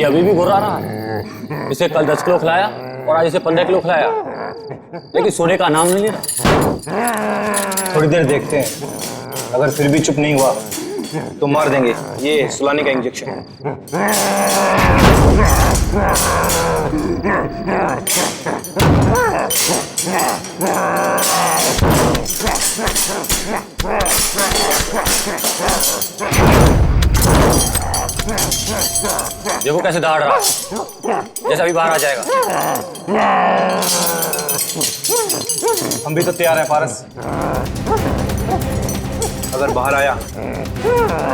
अभी भी घुरा रहा है। इसे कल 10 किलो खिलाया और आज इसे 15 किलो खिलाया, लेकिन सोने का नाम नहीं ले रहा। थोड़ी देर देखते हैं, अगर फिर भी चुप नहीं हुआ तो मार देंगे। ये सुलाने का इंजेक्शन है। देखो कैसे दौड़ रहा है, जैसे अभी बाहर आ जाएगा। हम भी तो तैयार हैं पारस। अगर बाहर आया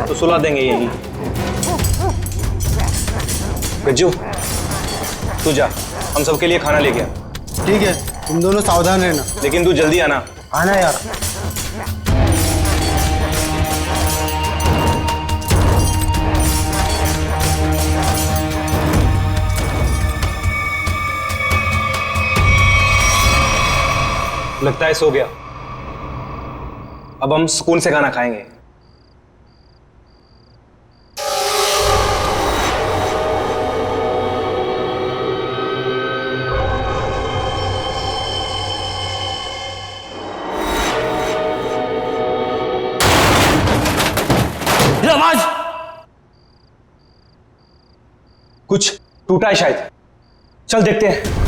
तो सुला देंगे यही। गज्जू तू जा, हम सबके लिए खाना लेके आ। ठीक है, तुम दोनों सावधान रहना। लेकिन तू जल्दी आना। आना यार। लगता है सो गया। अब हम सुकून से खाना खाएंगे। आवाज कुछ टूटा है शायद, चल देखते हैं।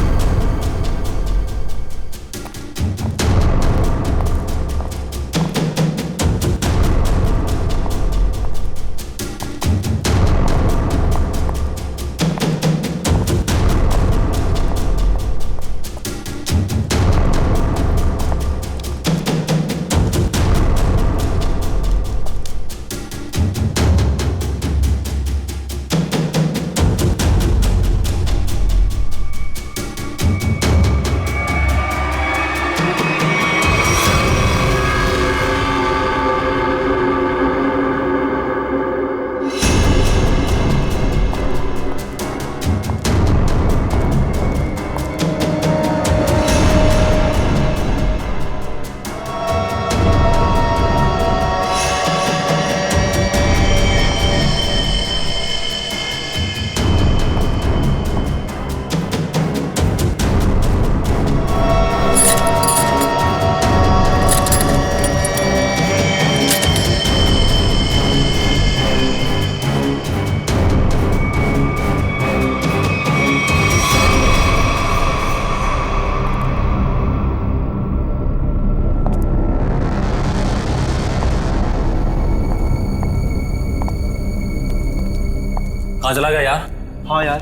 कहाँ चला गया यार? हाँ यार,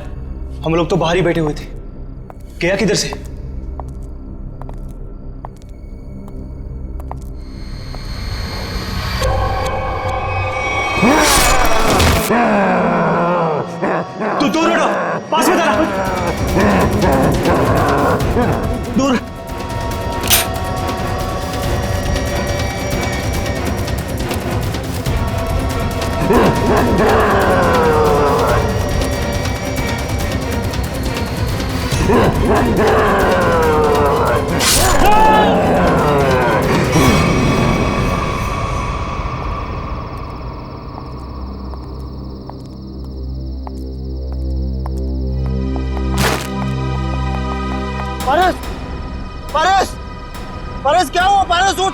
हम लोग तो बाहर ही बैठे हुए थे। गया किधर से? तू दूर हटो, पास में चला। दूर। पारस, पारस, पारस क्या हुआ? पारस उठ।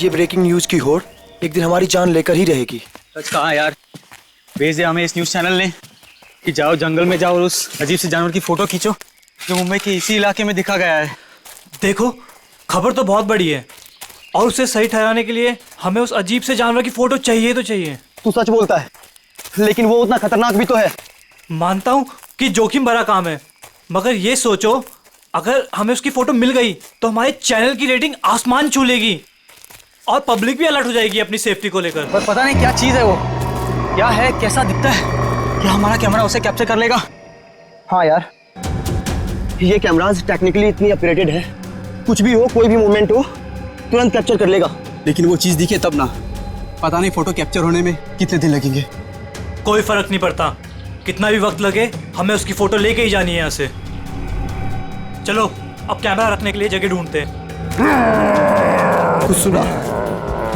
ये ब्रेकिंग न्यूज की होड़ एक दिन हमारी जान लेकर ही रहेगी। सच कहा यार, भेजे हमें इस न्यूज चैनल ने कि जाओ जंगल में जाओ और उस अजीब से जानवर की फोटो खींचो जो मुंबई के इसी इलाके में दिखा गया है। देखो, खबर तो बहुत बड़ी है और उसे सही ठहराने के लिए हमें उस अजीब से जानवर की फोटो चाहिए तो चाहिए। तू सच बोलता है, लेकिन वो उतना खतरनाक भी तो है। मानता हूँ कि जोखिम भरा काम है, मगर ये सोचो अगर हमें उसकी फोटो मिल गई तो हमारे चैनल की रेटिंग आसमान छू लेगी और पब्लिक भी अलर्ट हो जाएगी अपनी सेफ्टी को लेकर। पर पता नहीं क्या चीज है वो, क्या है, कैसा दिखता है, क्या हमारा कैमरा उसे कैप्चर कर लेगा? हाँ यार, ये कैमराज टेक्निकली इतनी अपग्रेडेड है, कुछ भी हो, कोई भी मूवमेंट हो, तुरंत कैप्चर कर लेगा। लेकिन वो चीज दिखे तब ना, पता नहीं फोटो कैप्चर होने में कितने दिन लगेंगे। कोई फर्क नहीं पड़ता, कितना भी वक्त लगे हमें उसकी फोटो लेके ही जानी है यहाँ से। चलो अब कैमरा रखने के लिए जगह ढूंढते हैं। कुछ सुना?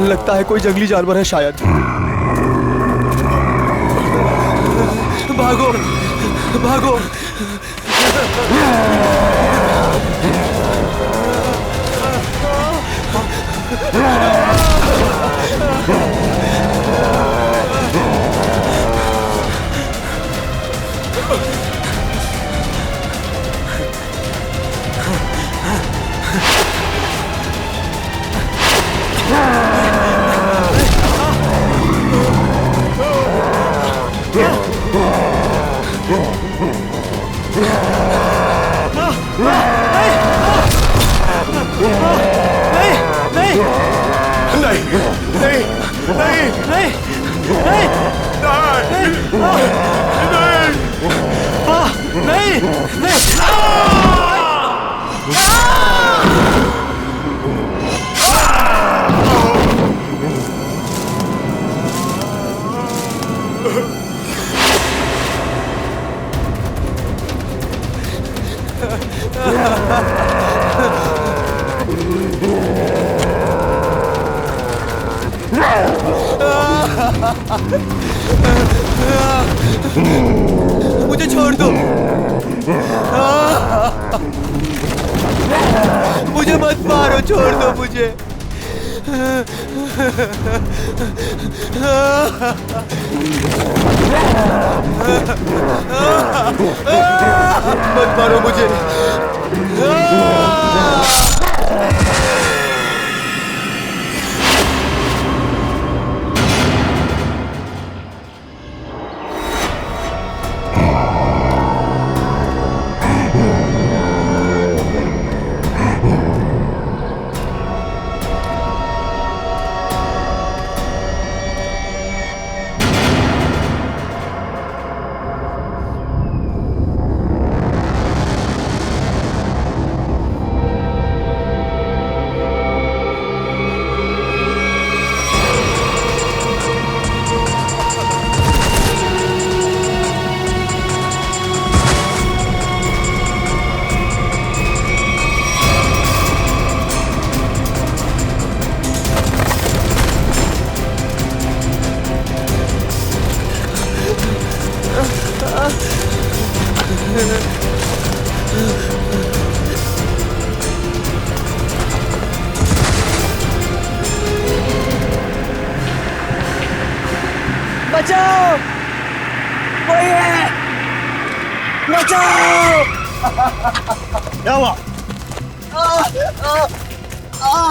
लगता है कोई जंगली जानवर है शायद। भागो भागो। मुझे छोड़ दो, मुझे मत मारो, छोड़ दो मुझे। मत मारो मुझे। बचाओ, कोई है, बचाओ। क्या हुआ?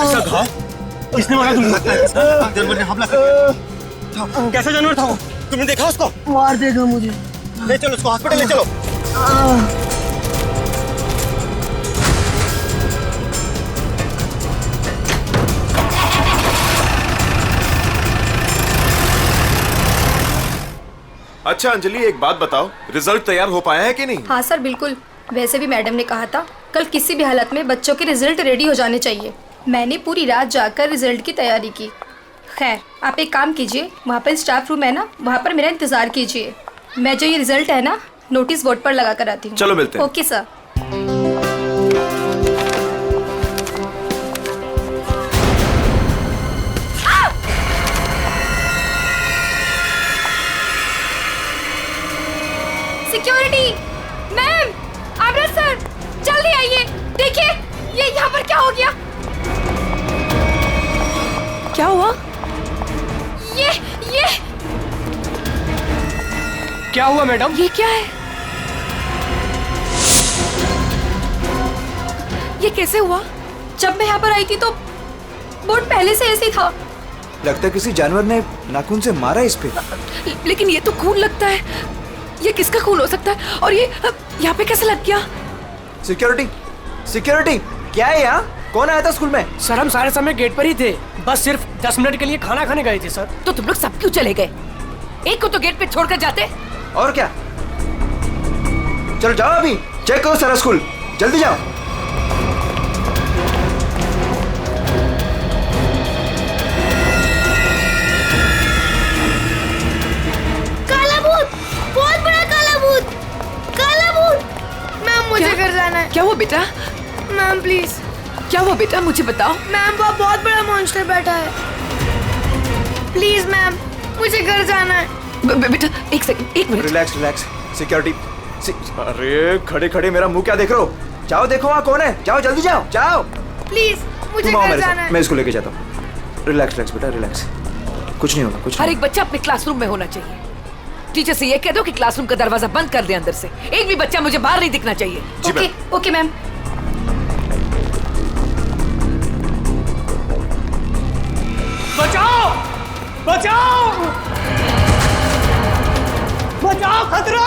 ऐसा घाव किसने मारा तुमको? जानवर ने हमला कर। कैसा जानवर था वो? तुमने देखा उसको? मार देगा मुझे। ले चलो उसको हॉस्पिटल ले चलो। अच्छा अंजलि, एक बात बताओ, रिजल्ट तैयार हो पाया है कि नहीं? हाँ सर बिल्कुल, वैसे भी मैडम ने कहा था कल किसी भी हालत में बच्चों के रिजल्ट रेडी हो जाने चाहिए। मैंने पूरी रात जाकर रिजल्ट की तैयारी की। खैर आप एक काम कीजिए, वहाँ पर स्टाफ रूम है ना, वहाँ पर मेरा इंतजार कीजिए। मैं जो ये रिजल्ट है ना नोटिस बोर्ड पर लगा कर आती हूँ। चलो मिलते हैं। Okay sir. सिक्योरिटी मैम, आमरा सर, जल्दी आइए। देखिए ये यहाँ पर क्या हो गया। क्या हुआ? ये क्या हुआ मैडम? ये क्या है? ये कैसे हुआ? जब मैं यहाँ पर आई थी तो बोर्ड पहले से ऐसे ही था। लगता है किसी जानवर ने नाखून से मारा इस पे। लेकिन ये तो खून लगता है, ये किसका खून हो सकता है? और ये यहाँ पे कैसे लग गया? सिक्योरिटी, सिक्योरिटी, क्या है यहाँ? कौन आया था स्कूल में? सर हम सारे समय गेट पर ही थे, बस सिर्फ 10 मिनट के लिए खाना खाने गए थे सर। तो तुम लोग सब क्यों चले गए? एक को तो गेट पे छोड़कर जाते। और क्या? चलो जाओ, अभी चेक करो सारा स्कूल, जल्दी जाओ। बेटा? Ma'am please. क्या हुआ बेटा, मुझे बताओ। मैम वहाँ बहुत बड़ा मॉन्स्टर बैठा है। प्लीज मैम, मुझे घर जाना है। बेटा एक सेकंड, एक मिनट। Relax relax, security. अरे खड़े खड़े मेरा मुंह क्या देख रहे हो? जाओ देखो वहाँ कौन है, जाओ जल्दी जाओ जाओ। प्लीज मुझे तुम आओ घर मेरे जाना साथ, है। मैं इसको लेके जाता हूँ। रिलैक्स रिलैक्स बेटा रिलैक्स, कुछ नहीं होगा कुछ हर नहीं। एक बच्चा अपने क्लासरूम में होना चाहिए। टीचर से ये कह दो कि क्लासरूम का दरवाजा बंद कर दे अंदर से। एक भी बच्चा मुझे बाहर नहीं दिखना चाहिए। Okay okay ma'am. बचाओ बचाओ बचाओ, खतरा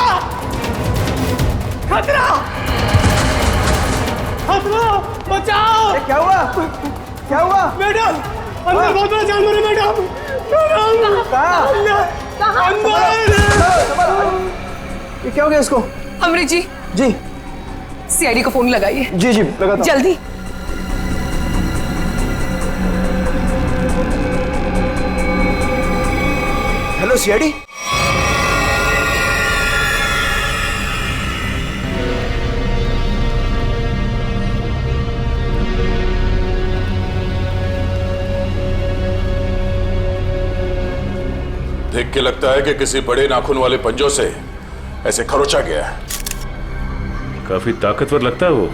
खतरा खतरा, बचाओ। क्या हुआ क्या हुआ? मैडम अंदर बहुत बड़ा जानवर है मैडम। ये क्या हो गया इसको? अमृत जी, जी सीआईडी को फोन लगाइए। जी जी लगाता हूँ। जल्दी। Hello CID. देख के लगता है कि किसी बड़े नाखून वाले पंजों से ऐसे खरोचा गया है। काफी ताकतवर लगता है वो।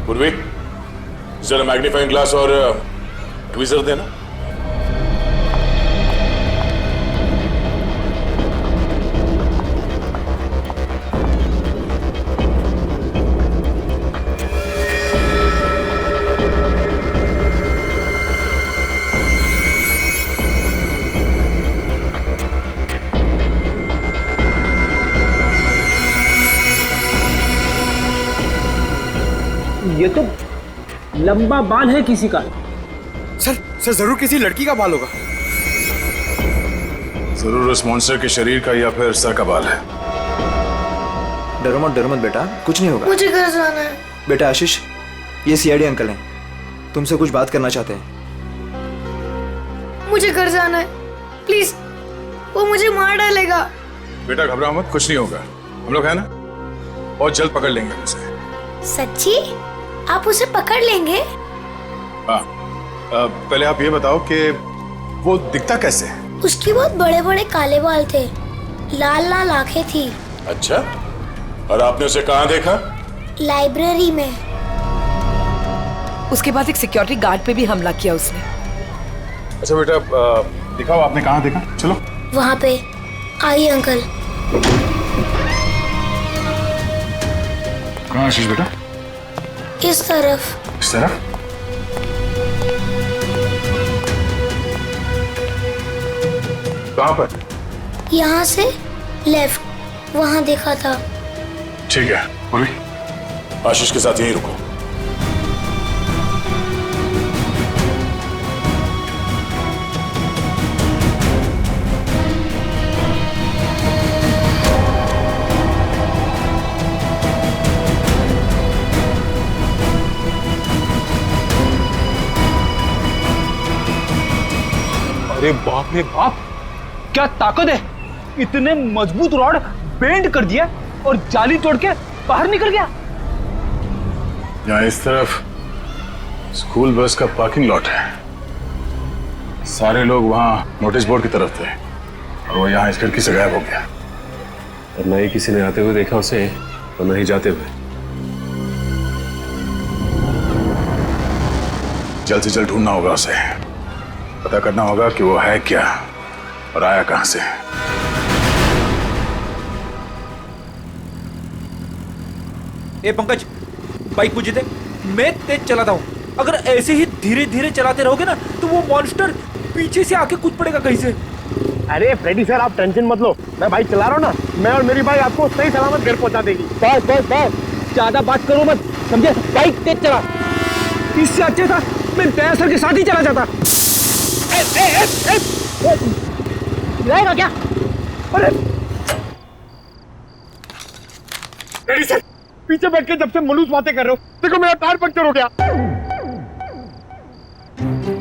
पूर्वी, जरा मैग्नीफाइंग ग्लास और ट्वीजर देना। ये तो लंबा बाल है किसी का। सर जरूर किसी लड़की का बाल होगा। जरूर उस मॉन्स्टर के शरीर का या फिर सर का बाल है। डरो मत बेटा, कुछ नहीं होगा। मुझे घर जाना है। बेटा आशीष, ये सीआईडी अंकल हैं, तुमसे कुछ बात करना चाहते हैं। मुझे घर जाना है प्लीज, वो मुझे मार डालेगा। बेटा घबराओ मत, कुछ नहीं होगा। हम लोग है ना, बहुत जल्द पकड़ लेंगे उसे। सच्ची? आप उसे पकड़ लेंगे? हाँ, पहले आप ये बताओ कि वो दिखता कैसे है? उसकी बहुत बड़े बड़े काले बाल थे, लाल लाल आंखें थी। अच्छा, और आपने उसे कहाँ देखा? लाइब्रेरी में। उसके बाद एक सिक्योरिटी गार्ड पे भी हमला किया उसने। अच्छा बेटा, दिखाओ आपने कहाँ देखा। चलो वहाँ पे। आइए अंकल। कहाँ आशीष बेटा? इस तरफ। इस तरफ? कहाँ पर? यहाँ से लेफ्ट, वहाँ देखा था। ठीक है पूर्वी, आशीष के साथ यहीं रुको। अरे बाप रे बाप, क्या ताकत है! इतने मजबूत रॉड बेंड कर दिया और जाली तोड़ के बाहर निकल गया। यहाँ इस तरफ स्कूल बस का पार्किंग लॉट है। सारे लोग वहाँ नोटिस बोर्ड की तरफ थे और वो यहाँ इस खिड़की से गायब हो गया। और न ही किसी ने आते हुए देखा उसे और न ही जाते हुए। जल्द से जल्द ढूंढना होगा उसे, पता करना होगा कि वो है क्या और आया कहां से। ए पंकज, बाइक मुझे दे, मैं तेज चलाता हूँ। अगर ऐसे ही धीरे धीरे चलाते रहोगे ना तो वो मॉन्स्टर पीछे से आके कूद पड़ेगा कहीं से। अरे फ्रेडी सर, आप टेंशन मत लो, मैं बाइक चला रहा हूँ ना, मैं और मेरी बाइक आपको सही सलामत घर पहुंचा देगी। बस बस बस, ज्यादा बात करो मत, समझे? बाइक तेज चला। इससे अच्छा था मैं दया सर के साथ ही चला जाता। रहेगा क्या? अरे फ्रेडी सर, पीछे बैठ के जब से मलूस बातें कर रहे हो, देखो मेरा टायर पंक्चर हो गया।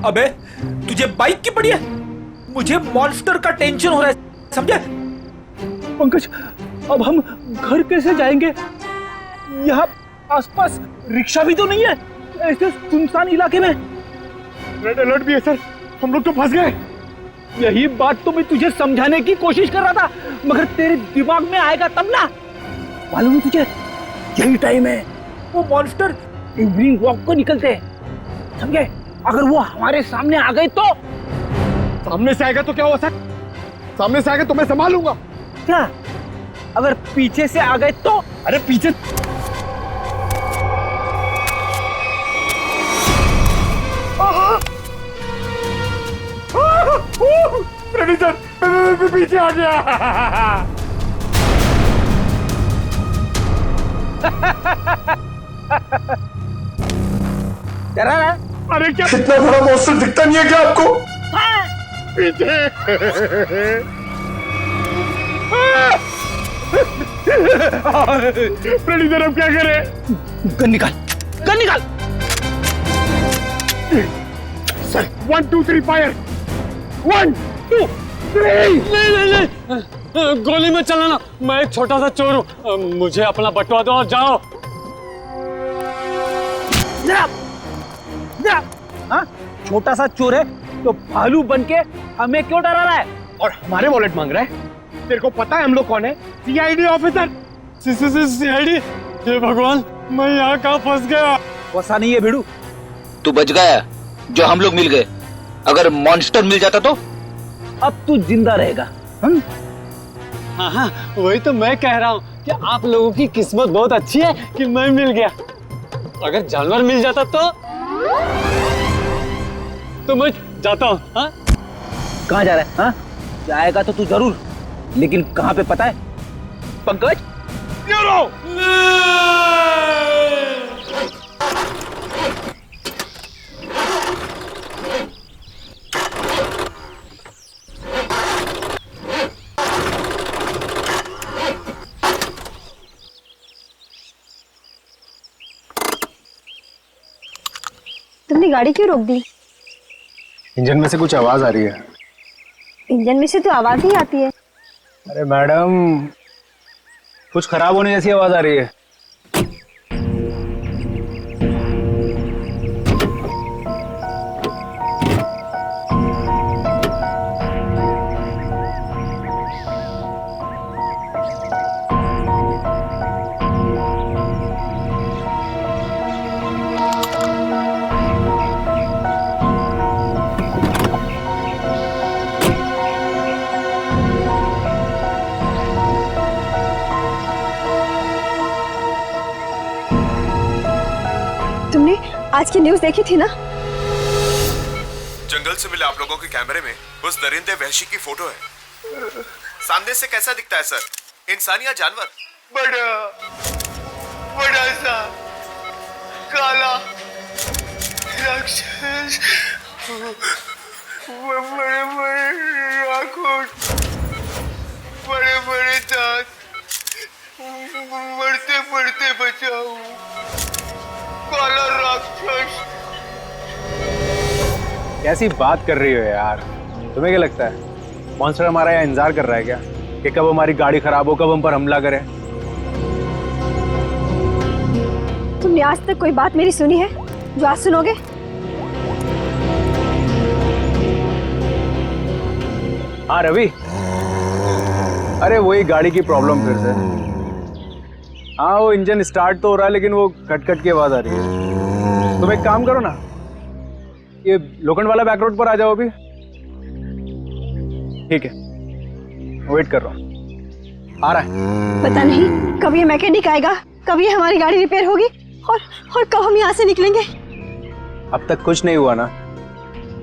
अबे तुझे बाइक की पड़ी है? मुझे मॉन्स्टर का टेंशन हो रहा है। समझे? पंकज, अब हम घर कैसे जाएंगे? यहाँ आसपास रिक्शा भी तो नहीं है, ऐसे सुनसान इलाके में। रेड अलर्ट भी है सर, हम लोग तो फंस गए। यही बात तो मैं तुझे समझाने की कोशिश कर रहा था, मगर तेरे दिमाग में आएगा तब ना। मालूम है तुझे, यही टाइम है वो मॉन्स्टर इवनिंग वॉक को निकलते हैं, समझे? अगर वो हमारे सामने आ गए तो? सामने से आएगा तो क्या हुआ सर? सामने से आएगा तो मैं संभालूंगा। क्या अगर पीछे से आ गए तो? अरे पीछे सर, पीछे आ गया। अरे क्या इतना बड़ा मॉन्स्टर दिखता नहीं है क्या आपको? पीछे। फ्रेडी सर, अब क्या करें? गन निकाल, गन निकाल। Sir 1 2 3 fire. 1 2 3। नहीं, गोली में चलाना, मैं एक छोटा सा चोर हूँ, मुझे अपना बटवा दो और जाओ। हाँ? छोटा सा चोर है तो भालू बन के हमें क्यों डरा रहा है और हमारे वॉलेट मांग रहा है? तेरे को पता है हम लोग कौन है? CID officer. सीआईडी? हे भगवान, मैं यहाँ कहाँ फंस गया? फंसा नहीं है भिड़ू, तू बच गया, जो हम लोग मिल गए। अगर मॉन्स्टर मिल जाता तो? अब तू जिंदा रहेगा। हाँ हाँ, वही तो मैं कह रहा हूँ कि आप लोगों की किस्मत बहुत अच्छी है कि मैं मिल गया। अगर जानवर मिल जाता तो मैं जाता हूँ। हाँ? कहाँ जा रहा है? हाँ? जाएगा तो तू जरूर, लेकिन कहाँ पे पता है? पंकज, तुमने गाड़ी क्यों रोक दी? इंजन में से कुछ आवाज आ रही है। इंजन में से तो आवाज ही आती है। अरे मैडम, कुछ खराब होने जैसी आवाज आ रही है। आज की न्यूज़ देखी थी ना? जंगल से मिले आप लोगों के कैमरे में उस दरिंदे वहशी की फोटो है। सामने से कैसा दिखता है सर? इंसान या जानवर? बड़ा सा काला राक्षस, बड़े बड़े आंखों, बड़े बड़े दांत, मरते मरते बचाओ, काला राक्षस। कैसी बात कर रही हो यार? तुम्हें क्या लगता है मॉन्स्टर हमारा यहाँ इंतजार कर रहा है क्या कि कब हमारी गाड़ी खराब हो, कब हम पर हमला करे? तुमने आज तक कोई बात मेरी सुनी है जो आज सुनोगे? हाँ रवि, अरे वही गाड़ी की प्रॉब्लम फिर से। हाँ, वो इंजन स्टार्ट तो हो रहा है लेकिन वो कट कट की आवाज आ रही है। तुम एक काम करो ना, ये लोखंड वाला बैक रोड पर आ जाओ अभी। ठीक है, वेट कर रहा हूँ, आ रहा है। पता नहीं कब ये मैकेनिक आएगा, कब ये हमारी गाड़ी रिपेयर होगी और कब हम यहाँ से निकलेंगे। अब तक कुछ नहीं हुआ ना,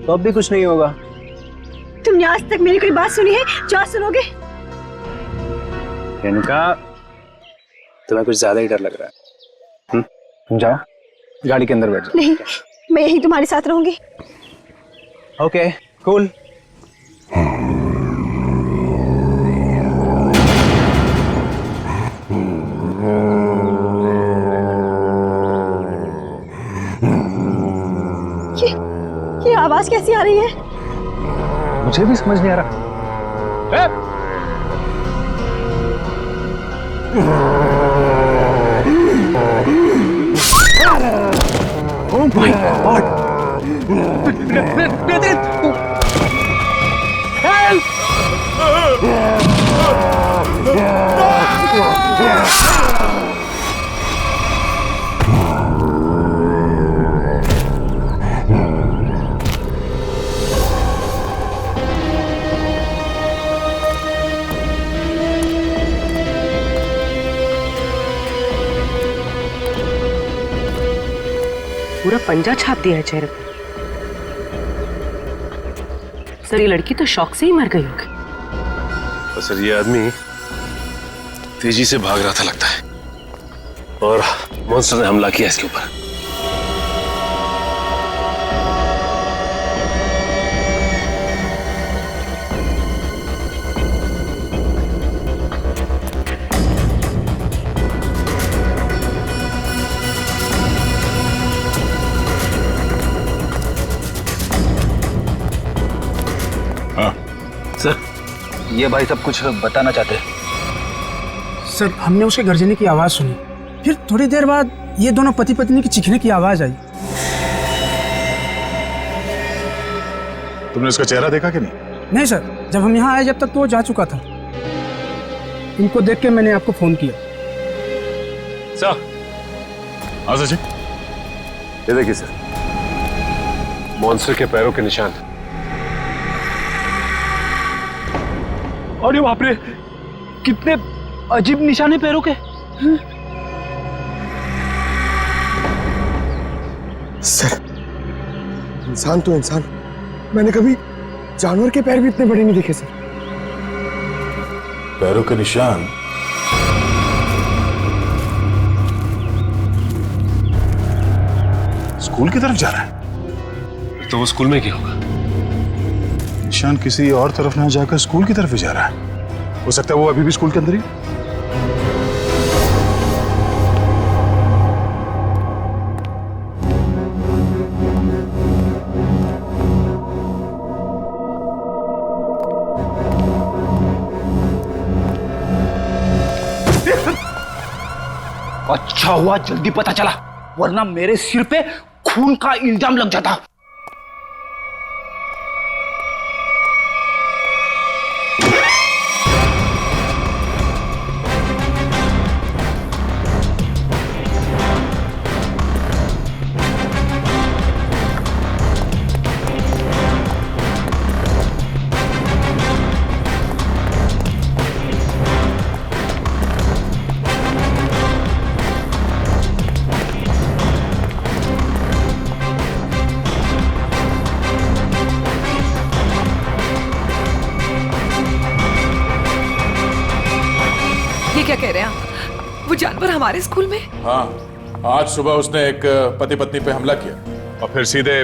तो अब भी कुछ नहीं होगा। तुमने आज तक मेरी कोई बात सुनी है जो आज सुनोगे? इनका तुम्हें कुछ ज्यादा ही डर लग रहा है। जाओ गाड़ी के अंदर बैठ जाओ। नहीं, मैं यही तुम्हारे साथ रहूंगी। Okay cool. ये आवाज कैसी आ रही है? मुझे भी समझ नहीं आ रहा। Oh my God! Help! पूरा पंजा छाप दिया है चेहरे पर। सर ये लड़की तो शौक से ही मर गई होगी। और सर ये आदमी तेजी से भाग रहा था लगता है और मॉन्स्टर ने हमला किया इसके ऊपर। सर ये भाई सब कुछ बताना चाहते हैं। सर हमने उसके गर्जने की आवाज सुनी, फिर थोड़ी देर बाद ये दोनों पति पत्नी की चीखने की आवाज आई। तुमने उसका चेहरा देखा कि नहीं? नहीं सर, जब हम यहाँ आए जब तक तो वो जा चुका था। इनको देख के मैंने आपको फोन किया। सर हाँ सचिन, ये देखिए सर, मॉन्स्टर के पैरों के निशान। अरे बाप रे, कितने अजीब निशाने पैरों के। सर इंसान तो इंसान, मैंने कभी जानवर के पैर भी इतने बड़े नहीं देखे सर। पैरों के निशान? स्कूल की तरफ जा रहा है? तो वो स्कूल में क्या होगा? निशान किसी और तरफ ना जाकर स्कूल की तरफ ही जा रहा है। हो सकता है वो अभी भी स्कूल के अंदर ही। अच्छा हुआ जल्दी पता चला, वरना मेरे सिर पे खून का इल्जाम लग जाता। क्या कह रहे हैं आप? वो जानवर हमारे स्कूल में? हाँ, आज सुबह उसने एक पति पत्नी पे हमला किया और फिर सीधे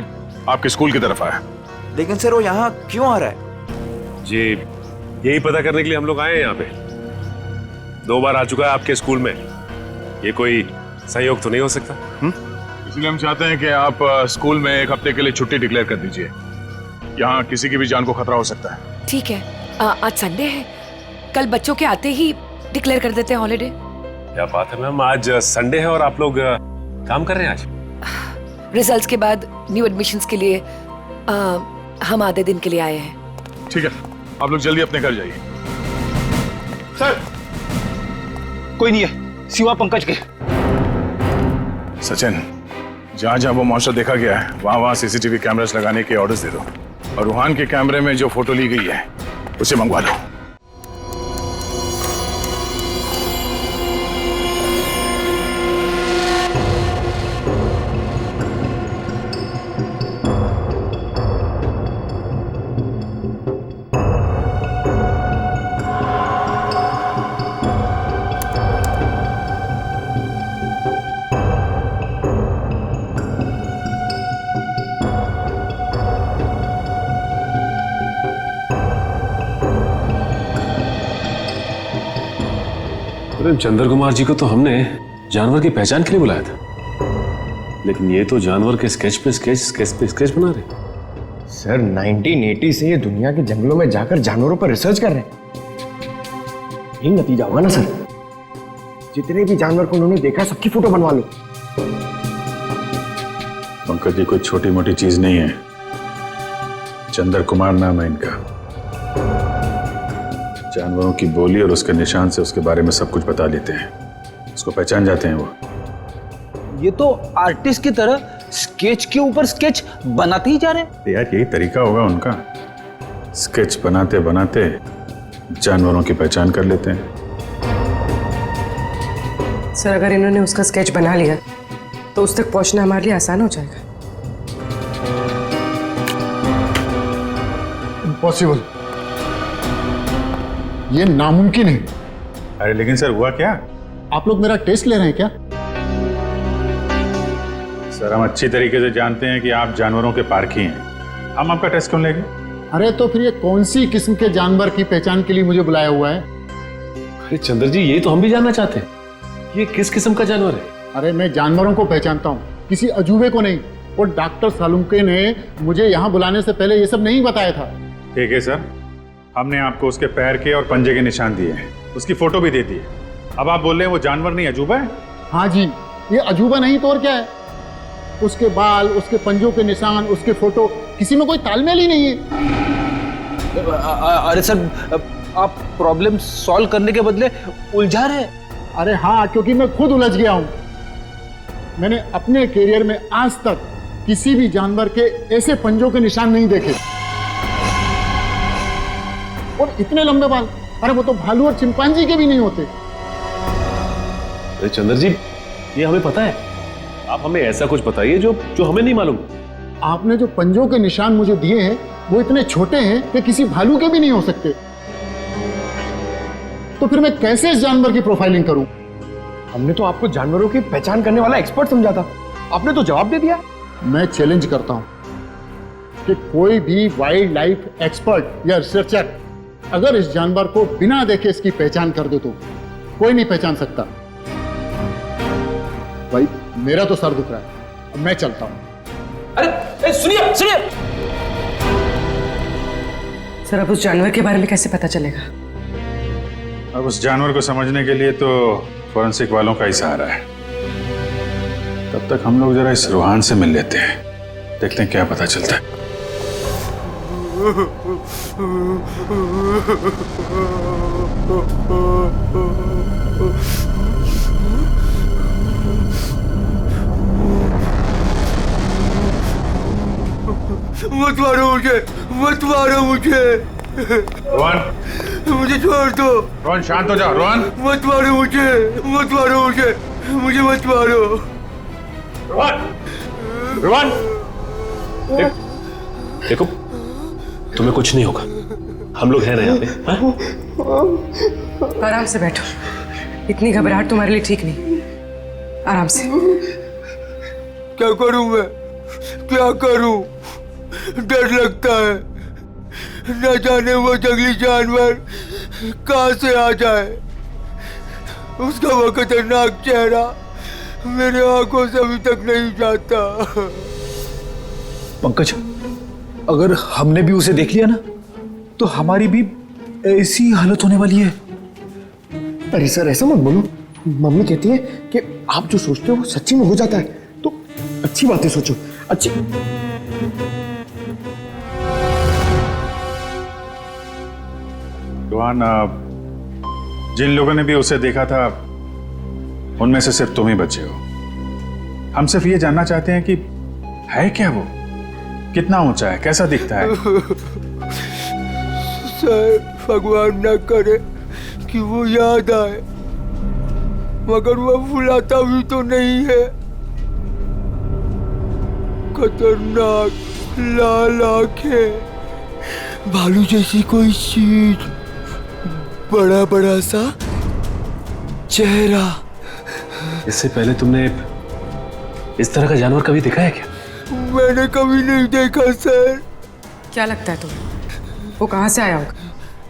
आपके स्कूल की तरफ आया। लेकिन सर वो यहाँ क्यों आ रहा है? जी यही पता करने के लिए हम लोग आए हैं यहाँ पे। 2 बार आ चुका है आपके स्कूल में, ये कोई संयोग तो नहीं हो सकता? इसलिए हम चाहते हैं कि आप स्कूल में 1 हफ्ते के लिए छुट्टी डिक्लेयर कर दीजिए। यहाँ किसी की भी जान को खतरा हो सकता है। ठीक है, आज संडे है, कल बच्चों के आते ही डिक्लेयर कर देते हैं हॉलिडे। क्या बात है मैम, आज संडे है और आप लोग काम कर रहे हैं आज? रिजल्ट्स के बाद न्यू एडमिशंस के लिए हम आधे दिन के लिए आए हैं। ठीक है, आप लोग जल्दी अपने घर जाइए। सर कोई नहीं है सिवा पंकज के। सचिन, जहां जहां वो मॉन्स्टर देखा गया है वहां वहां सीसीटीवी कैमरास लगाने के ऑर्डर्स दे दो और रूहान के कैमरे में जो फोटो ली गई है उसे मंगवा लो। चंद्र कुमार जी को तो हमने जानवर की पहचान के लिए बुलाया था, लेकिन ये तो जानवर के स्केच पे स्केच बना रहे। सर 1980 से ये दुनिया के जंगलों में जाकर जानवरों पर रिसर्च कर रहे हैं, यही नतीजा होगा ना सर? जितने भी जानवर को उन्होंने देखा सबकी फोटो बनवा लो। पंकज जी कोई छोटी मोटी चीज नहीं है। चंद्र कुमार नाम है इनका। जानवरों की बोली और उसके निशान से उसके बारे में सब कुछ बता लेते हैं, उसको पहचान जाते हैं वो। ये तो आर्टिस्ट की तरह स्केच के ऊपर स्केच बनाते ही जा रहे हैं। यार यही तरीका होगा उनका, स्केच बनाते बनाते जानवरों की पहचान कर लेते हैं। सर अगर इन्होंने उसका स्केच बना लिया तो उस तक पहुंचना हमारे लिए आसान हो जाएगा। इम्पॉसिबल, ये नामुमकिन है। अरे लेकिन सर हुआ क्या? आप लोग मेरा टेस्ट ले रहे हैं क्या? सर हम अच्छी तरीके से जानते हैं कि आप जानवरों के पारखी हैं, हम आपका टेस्ट क्यों लेंगे? अरे तो फिर ये कौन सी किस्म के जानवर की पहचान के लिए मुझे बुलाया हुआ है? अरे चंद्र जी ये तो हम भी जानना चाहते हैं, ये किस किस्म का जानवर है? अरे मैं जानवरों को पहचानता हूँ, किसी अजूबे को नहीं। और डॉक्टर सालुंके ने मुझे यहाँ बुलाने से पहले ये सब नहीं बताया था। ठीक है सर, हमने आपको उसके पैर के और पंजे के निशान दिए हैं, उसकी फोटो भी दे दी है। अब आप बोल रहे हैं वो जानवर नहीं अजूबा है? हाँ जी, ये अजूबा नहीं तो और क्या है। उसके बाल, उसके पंजों के निशान, उसके फोटो, किसी में कोई तालमेल ही नहीं है। अरे सर आप प्रॉब्लम सॉल्व करने के बदले उलझा रहे हैं। अरे हाँ, क्योंकि मैं खुद उलझ गया हूं। मैंने अपने करियर में आज तक किसी भी जानवर के ऐसे पंजों के निशान नहीं देखे, और इतने लंबे बाल। अरे वो तो भालू और चिंपांजी के भी नहीं होते। अरे चंद्र जी ये हमें पता है, आप हमें ऐसा कुछ बताइए जो हमें नहीं मालूम। आपने जो पंजों के निशान मुझे दिए हैं वो इतने छोटे हैं कि किसी भालू के भी नहीं हो सकते। तो फिर मैं कैसे इस जानवर की प्रोफाइलिंग करूं? हमने तो आपको जानवरों की पहचान करने वाला एक्सपर्ट समझा था, आपने तो जवाब दे दिया। मैं चैलेंज करता हूं कि कोई भी वाइल्ड लाइफ एक्सपर्ट या रिसर्चर अगर इस जानवर को बिना देखे इसकी पहचान कर दे तो कोई नहीं पहचान सकता। भाई मेरा तो सर दुख रहा है, अब मैं चलता हूं। अरे सुनिए सुनिए, सर अब उस जानवर के बारे में कैसे पता चलेगा? अब उस जानवर को समझने के लिए तो फॉरेंसिक वालों का ही सहारा है। तब तक हम लोग जरा इस रूहान से मिल लेते हैं, देखते हैं क्या पता चलता है। मत मारो मुझे, मत मारो मुझे। रोहन मुझे छोड़ दो। रोहन शांत हो जाओ। रोहन मत मारो मुझे, मत मारो मुझे, मुझे मत मारो। रोहन रोहन देखो तुम्हें कुछ नहीं होगा, हम लोग हैं ना यहाँ पे। आराम से बैठो, इतनी घबराहट तुम्हारे लिए ठीक नहीं। आराम से। क्या करूं मैं, क्या करूं? डर लगता है, न जाने वो जंगली जानवर कहां से आ जाए। उसका वो खतरनाक चेहरा मेरे आंखों से अभी तक नहीं जाता। पंकज, अगर हमने भी उसे देख लिया ना तो हमारी भी ऐसी हालत होने वाली है। अरे सर ऐसा मत बोलो, मम्मी कहती है कि आप जो सोचते हो वो सच्ची में हो जाता है, तो अच्छी बातें सोचो। अच्छी रोहन, जिन लोगों ने भी उसे देखा था उनमें से सिर्फ तुम ही बचे हो। हम सिर्फ ये जानना चाहते हैं कि है क्या वो, कितना ऊंचा है, कैसा दिखता है। सर भगवान न करे कि वो याद आए, मगर वो भुलाता भी तो नहीं है। खतरनाक लाल आंखें, भालू जैसी कोई चीज, बड़ा बड़ा सा चेहरा। इससे पहले तुमने इस तरह का जानवर कभी देखा है क्या? मैंने कभी नहीं देखा सर। क्या लगता है तुम्हें वो कहाँ से आया होगा?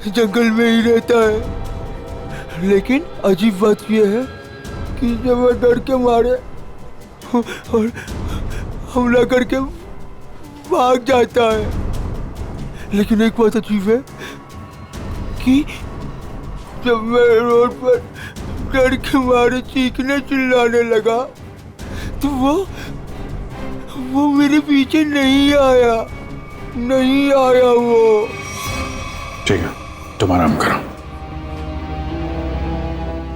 जंगल में ही रहता है, लेकिन अजीब बात यह है कि जब वह डर के मारे और हमला करके भाग जाता है। लेकिन एक बात अजीब है कि जब मैं रोड पर डर के मारे चीखने चिल्लाने लगा तो वो मेरे पीछे नहीं आया वो। ठीक है, तुम आराम करो।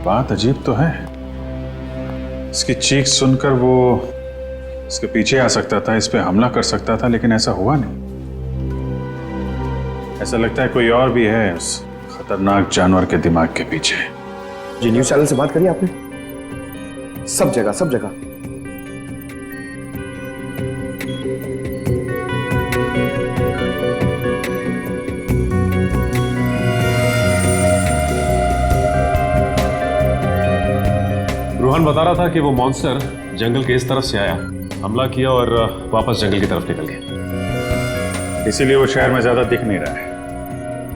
बात अजीब तो है, इसकी चीख सुनकर वो इसके पीछे आ सकता था, इस पे हमला कर सकता था, लेकिन ऐसा हुआ नहीं। ऐसा लगता है कोई और भी है उस खतरनाक जानवर के दिमाग के पीछे। जी न्यूज चैनल से बात करी आपने? सब जगह। रोहन बता रहा था कि वो मॉन्स्टर जंगल के इस तरफ से आया, हमला किया और वापस जंगल की तरफ निकल गया। इसीलिए वो शहर में ज्यादा दिख नहीं रहा है,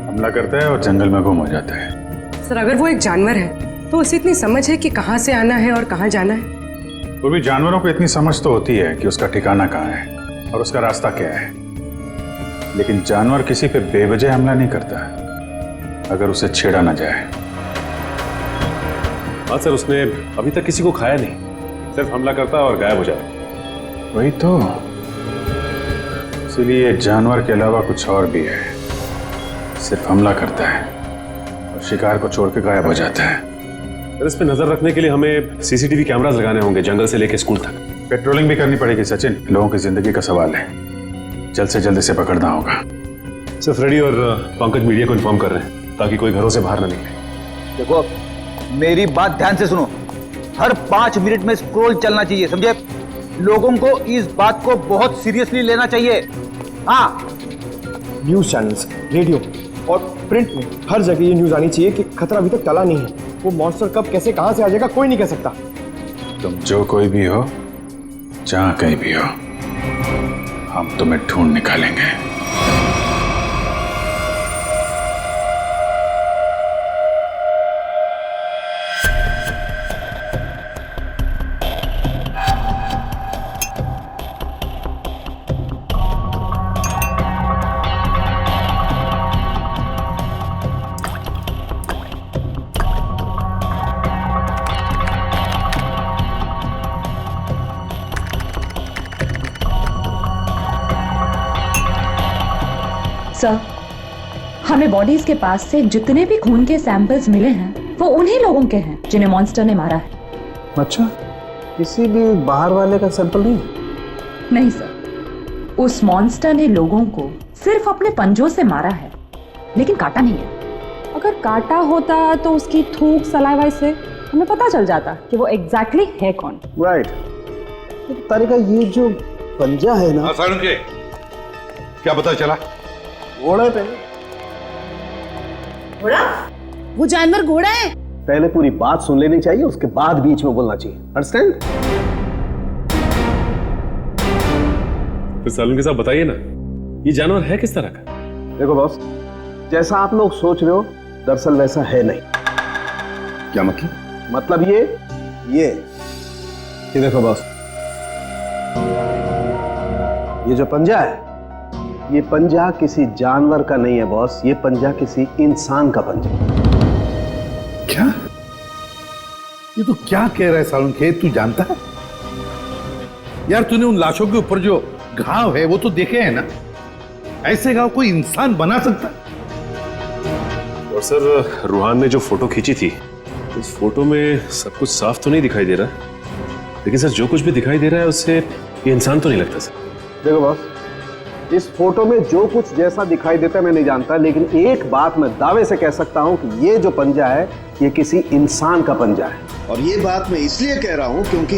हमला करता है और जंगल में गुम हो जाता है। सर अगर वो एक जानवर है तो उसे इतनी समझ है कि कहाँ से आना है और कहाँ जाना है? वो भी जानवरों को इतनी समझ तो होती है कि उसका ठिकाना कहाँ है और उसका रास्ता क्या है, लेकिन जानवर किसी पे बेवजह हमला नहीं करता अगर उसे छेड़ा ना जाए। हाँ सर, उसने अभी तक किसी को खाया नहीं, सिर्फ हमला करता है और गायब हो जाता। वही तो, इसीलिए जानवर के अलावा कुछ और भी है, सिर्फ हमला करता है और शिकार को छोड़ के गायब हो जाता है। सर इस पे नजर रखने के लिए हमें सीसीटीवी कैमरास लगाने होंगे जंगल से लेकर स्कूल तक। पेट्रोलिंग भी करनी पड़ेगी सचिन, लोगों की जिंदगी का सवाल है, जल्द से जल्द इसे पकड़ना होगा। सर फ्रेडी और पंकज मीडिया को इन्फॉर्म कर रहे हैं ताकि कोई घरों से बाहर ना निकले। देखो मेरी बात ध्यान से सुनो, हर 5 मिनट में स्क्रॉल चलना चाहिए, समझे? लोगों को इस बात को बहुत सीरियसली लेना चाहिए। हाँ, न्यूज चैनल्स, रेडियो और प्रिंट में हर जगह ये न्यूज आनी चाहिए कि खतरा अभी तक टला नहीं है। वो मॉन्स्टर कब कैसे कहां से आ जाएगा कोई नहीं कह सकता। तुम जो कोई भी हो, जहां कहीं भी हो, हम तुम्हें ढूंढ निकालेंगे। सर, हमें बॉडीज के पास से जितने भी खून के सैंपल्स मिले हैं वो उन्हीं लोगों के हैं जिन्हें मॉन्स्टर ने मारा है। अच्छा, किसी भी बाहर वाले का सैंपल नहीं? नहीं सर, उस मॉन्स्टर ने लोगों को सिर्फ अपने पंजों से मारा है, लेकिन काटा नहीं है। अगर काटा होता तो उसकी थूक सलाइवा से हमें पता चल जाता कि वो एग्जैक्टली है कौन। राइट। तो तारिका ये जो पंजा है ना, क्या पता चला? घोड़े पे। घोड़ा? वो जानवर घोड़ा है? पहले पूरी बात सुन लेनी चाहिए, उसके बाद बीच में बोलना चाहिए। अंडरस्टैंड? तो सालून के साथ बताइए ना, ये जानवर है किस तरह का? देखो बॉस, जैसा आप लोग सोच रहे हो दरअसल वैसा है नहीं। क्या मतलब? मतलब ये देखो बॉस, ये जो पंजा है, ये पंजा किसी जानवर का नहीं है बॉस, ये पंजा किसी इंसान का पंजा। क्या? ये तो क्या कह रहा है सालून के? तू जानता है यार, तूने उन लाशों के ऊपर जो घाव है वो तो देखे हैं ना, ऐसे घाव कोई इंसान बना सकता? और सर रूहान ने जो फोटो खींची थी, उस फोटो में सब कुछ साफ तो नहीं दिखाई दे रहा, लेकिन सर जो कुछ भी दिखाई दे रहा है उससे ये इंसान तो नहीं लगता सर। देखो बॉस, इस फोटो में जो कुछ जैसा दिखाई देता है मैं नहीं जानता, लेकिन एक बात मैं दावे से कह सकता हूं कि ये जो पंजा है ये किसी इंसान का पंजा है। और ये बात मैं इसलिए कह रहा हूं क्योंकि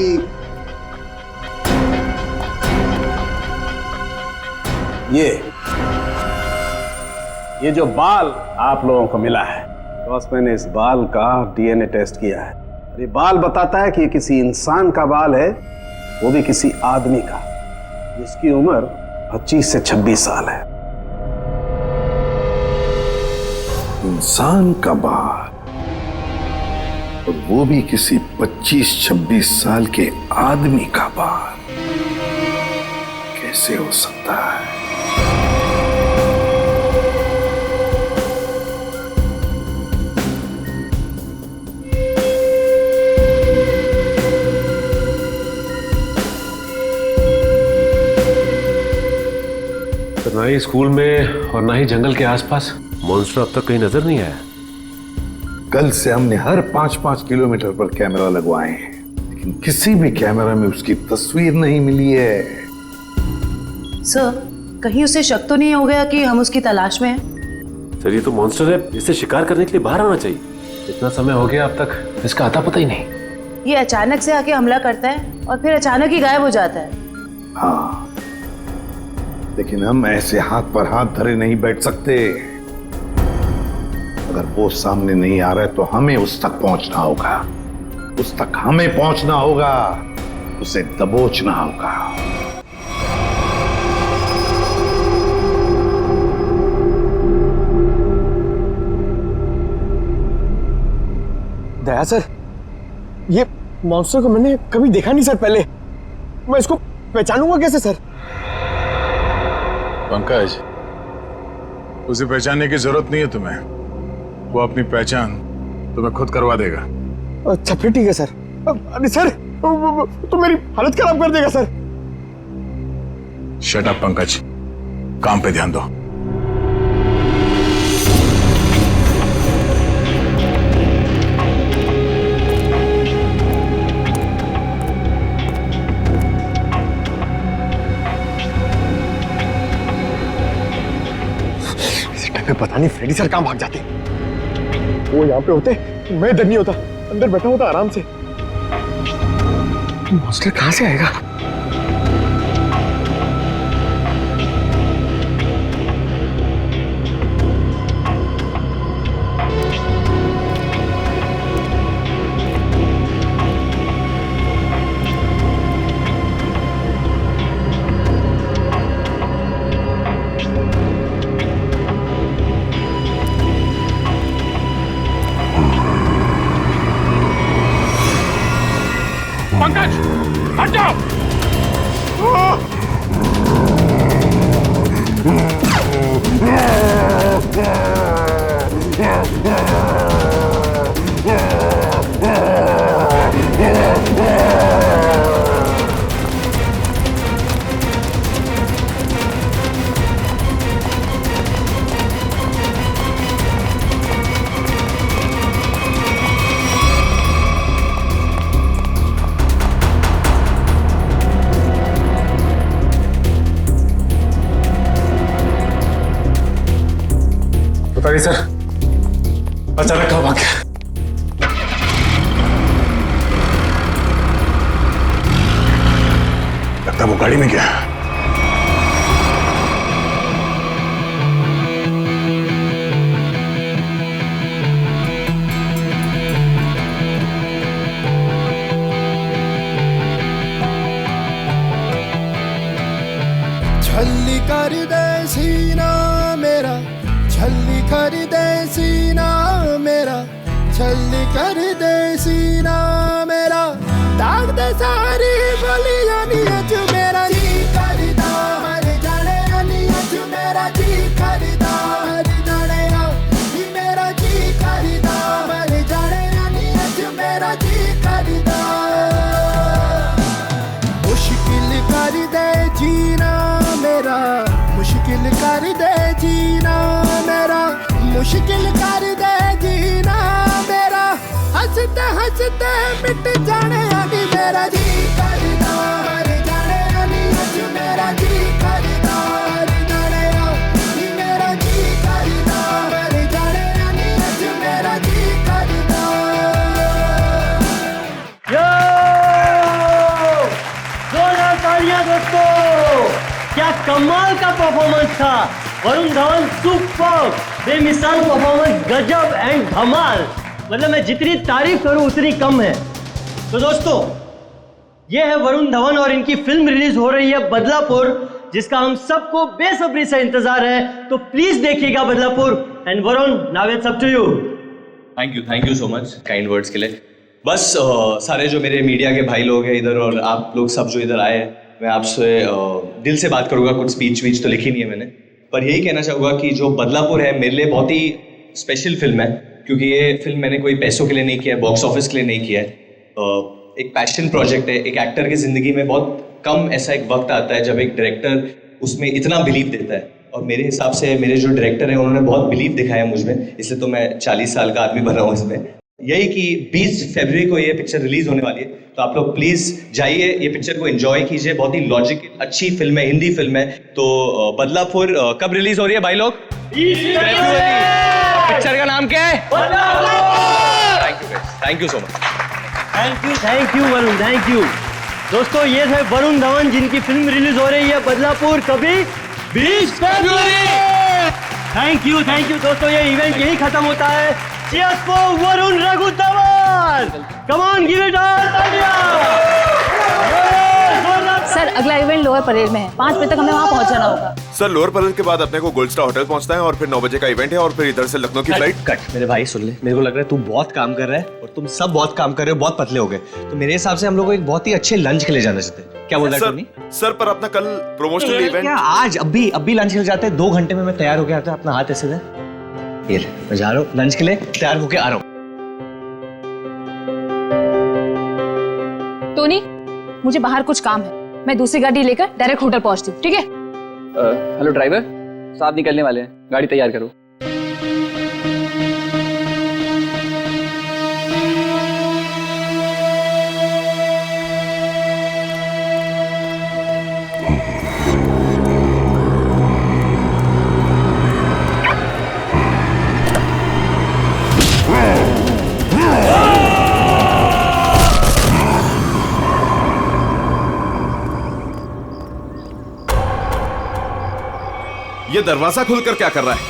ये जो बाल आप लोगों को मिला है बॉस, मैंने इस बाल का डीएनए टेस्ट किया है। ये बाल बताता है कि ये किसी इंसान का बाल है, वो भी किसी आदमी का जिसकी उम्र 25 से 26 साल है। इंसान का बाल, और वो भी किसी 25-26 साल के आदमी का बाल, कैसे हो सकता है? ना ही स्कूल में और ना ही जंगल के आसपास मॉन्स्टर अब तक कहीं नजर नहीं आया। कल से हमने हर 5-5 किलोमीटर पर कैमरा लगवाए हैं, लेकिन किसी भी कैमरा में उसकी तस्वीर नहीं मिली है। सर, कहीं उसे शक तो नहीं हो गया कि हम उसकी तलाश में हैं? सर ये तो मॉन्स्टर है, इसे शिकार करने के लिए बाहर आना चाहिए। इतना समय हो गया अब तक इसका आता पता ही नहीं। ये अचानक से आके हमला करता है और फिर अचानक ही गायब हो जाता है। हाँ, लेकिन हम ऐसे हाथ पर हाथ धरे नहीं बैठ सकते। अगर वो सामने नहीं आ रहा है तो हमें उस तक पहुंचना होगा, उस तक हमें पहुंचना होगा, उसे दबोचना होगा। दया सर, ये मॉन्स्टर को मैंने कभी देखा नहीं सर पहले। मैं इसको पहचानूंगा कैसे सर? पंकज, उसे पहचानने की जरूरत नहीं है तुम्हें, वो अपनी पहचान तुम्हें खुद करवा देगा। अच्छा फिर ठीक है सर। अरे सर, तो मेरी हालत खराब कर देगा सर। शट अप पंकज, काम पे ध्यान दो। पता नहीं फ्रेडी सर कहां भाग जाते। वो यहाँ पे होते मैं इधर नहीं होता, अंदर बैठा होता आराम से। मॉन्स्टर कहां से आएगा? पंकज, हट जाओ। बताइए सर, अचानक कहाँ भाग गया? लगता वो गाड़ी में गया। छल्ली कर दे सीना मेरा, छल्ली कर दे सीना मेरा, छल्ली कर दे सीना मेरा, दाग दे सारी बलियां नियत मेरा जी करदा हर जाने नियत मेरा जी करदा हर जाने मेरा जी करदा हर जाने नियत मेरा जी करदा। मुश्किल कर दे जीना मेरा, मुश्किल कर दे जीना मेरा, मुश्किल कर दे जीना मेरा, हंसते हंसते मिट जाने आदि मेरा जी करदा हर जाने आदि मेरा जी करदा हर जाने आदि मेरा जी करदा हर जाने आदि मेरा जी करदा। यो जोरदार तालियां दोस्तों, क्या कमाल का परफॉर्मेंस था। वरुण धवन सुपर, बेमिसाल परफॉर्मेंस, गजब एंड धमाल। मतलब मैं जितनी तारीफ करूं उतनी कम है। तो दोस्तों, ये है वरुण धवन और इनकी फिल्म रिलीज हो रही है बदलापुर, जिसका हम सबको बेसब्री से इंतजार है। तो प्लीज देखिएगा Badlapur. And Varun, now it's up to you. Thank you so much kind words के लिए। बस सारे जो मेरे मीडिया के भाई लोग हैं इधर और आप लोग सब जो इधर आए हैं, मैं आपसे दिल से बात करूंगा। कुछ स्पीच वीच तो लिखी नहीं है मैंने, पर यही कहना चाहूँगा कि जो बदलापुर है मेरे लिए बहुत ही स्पेशल फिल्म है, क्योंकि ये फिल्म मैंने कोई पैसों के लिए नहीं किया है, बॉक्स ऑफिस के लिए नहीं किया है। एक पैशन प्रोजेक्ट है। एक एक्टर की ज़िंदगी में बहुत कम ऐसा एक वक्त आता है जब एक डायरेक्टर उसमें इतना बिलीव देता है और मेरे हिसाब से मेरे जो डायरेक्टर हैं उन्होंने बहुत बिलीव दिखाया मुझ में, इसलिए तो मैं 40 साल का आदमी बना हूँ इसमें। यही कि 20 फरवरी को ये पिक्चर रिलीज होने वाली है, तो आप लोग प्लीज जाइए, ये पिक्चर को एंजॉय कीजिए। बहुत ही लॉजिकल अच्छी फिल्म है, हिंदी फिल्म है। तो बदलापुर कब रिलीज हो रही है भाई लोग? पिक्चर का नाम क्या है? Thank you so much. Thank you Varun, thank you. दोस्तों ये थे वरुण धवन जिनकी फिल्म रिलीज हो रही है बदलापुर कभी 20 फरवरी। थैंक यू दोस्तों, ये इवेंट यही खत्म होता है। Cheers for Varun Raghu Dhawan. Come on, give it all, sir अगला इवेंट लोअर परेड में है, 5 बजे तक हमें वहाँ पहुँच जाना होगा। सर लोअर परेड के बाद अपने को गोल्ड स्टार होटल पहुंचना है और फिर 9 बजे का इवेंट है और फिर इधर से लखनऊ की फ्लाइट। कट मेरे भाई सुन ले, मेरे को लग रहा है तू बहुत काम कर रहा है और तुम सब बहुत काम कर रहे हो, बहुत पतले हो गए। तो मेरे हिसाब से हम लोग को एक बहुत ही अच्छे लंच के लिए जाना चाहते हैं। क्या बोल रहा है टोनी? सर पर अपना कल प्रमोशनल इवेंट क्या आज अभी लंच के लिए जाते हैं? 2 घंटे में मैं तैयार होके आता हूँ। अपना हाथ ऐसे दे, ये ले, मैं जा रहा हूँ लंच के लिए, तैयार होके आ रहा हूँ। टोनी मुझे बाहर कुछ काम है, मैं दूसरी गाड़ी लेकर डायरेक्ट होटल पहुंचती हूँ, ठीक है? हेलो ड्राइवर साहब, निकलने वाले हैं, गाड़ी तैयार करो। ये दरवाजा खोलकर क्या कर रहा है?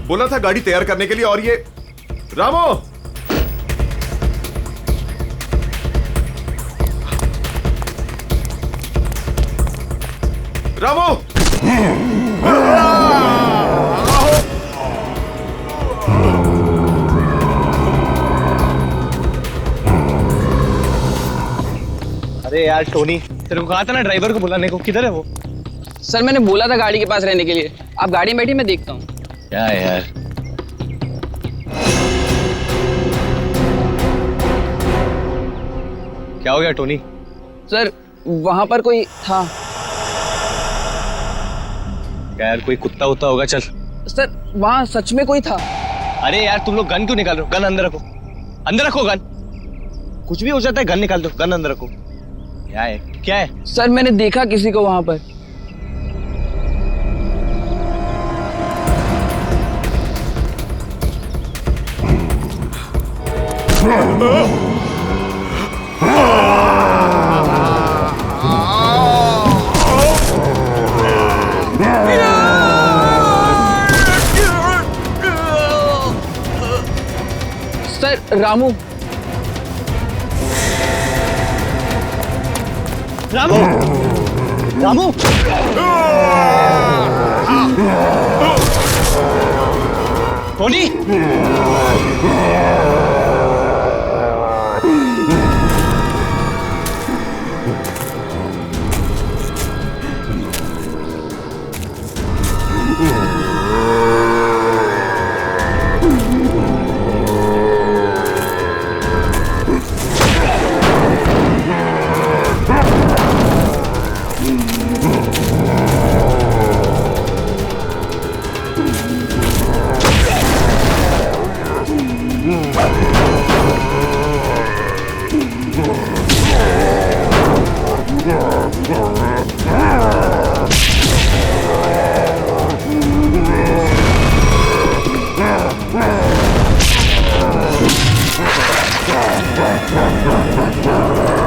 बोला था गाड़ी तैयार करने के लिए, और ये रामो रामो अरे यार टोनी, तेरे को कहा था ना ड्राइवर को बुलाने को, किधर है वो? सर मैंने बोला था गाड़ी के पास रहने के लिए, आप गाड़ी में बैठी, मैं देखता हूँ। क्या यार, क्या हो गया टोनी? सर वहां पर कोई था। क्या यार, कोई कुत्ता उत्ता होगा? चल। सर वहां सच में कोई था। अरे यार तुम लोग गन क्यों निकाल रहे हो? गन अंदर रखो, अंदर रखो गन। कुछ भी हो जाता है, गन निकाल दो, गन अंदर रखो। क्या है, क्या है? सर मैंने देखा किसी को वहां पर। Sir Ramu, Ramu, Ramu, Tony, Yeah.